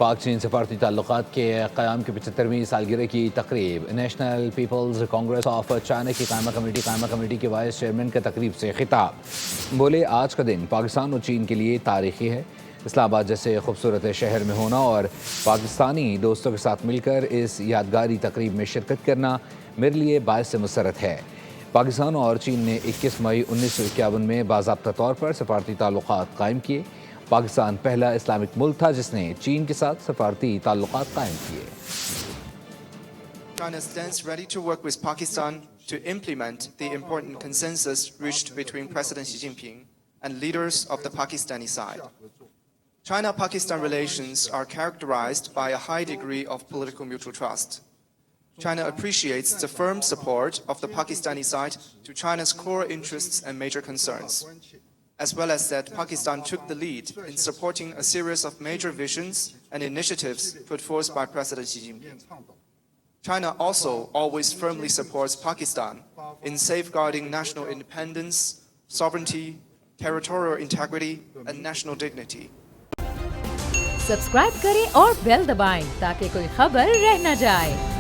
पाक चीन सफारती ताल्लुकात के क़याम की 75वीं सालगिरह की तकरीब। National People's Congress of China की कायमा कमेटी के वाइस चेयरमैन का तकरीब से खिताब। बोले, आज का दिन पाकिस्तान और चीन के लिए तारीखी है। इस्लामाबाद जैसे खूबसूरत शहर में होना और पाकिस्तानी दोस्तों के साथ मिलकर इस यादगारी तकरीब में शिरकत करना मेरे लिए बाइस मुसरत है। पाकिस्तान और चीन ने 21 मई 1951 में बाज़ाब्ता तौर पर सफारती ताल्लुकात कायम किए। पाकिस्तान पहला इस्लामिक मुल्क था जिसने चीन के साथ सफारती ताल्लुकात कायम किए। China stands ready to work with Pakistan to implement the important consensus reached between President Xi Jinping and leaders of the Pakistani side. China-Pakistan relations are characterized by a high degree of political mutual trust. China appreciates the firm support of the Pakistani side to China's core interests and major concerns, as well as that Pakistan took the lead in supporting a series of major visions and initiatives put forth by President Xi Jinping. China also always firmly supports Pakistan in safeguarding national independence, sovereignty, territorial integrity, and national dignity. Subscribe करें और bell दबाएं ताकि कोई खबर रह न जाए।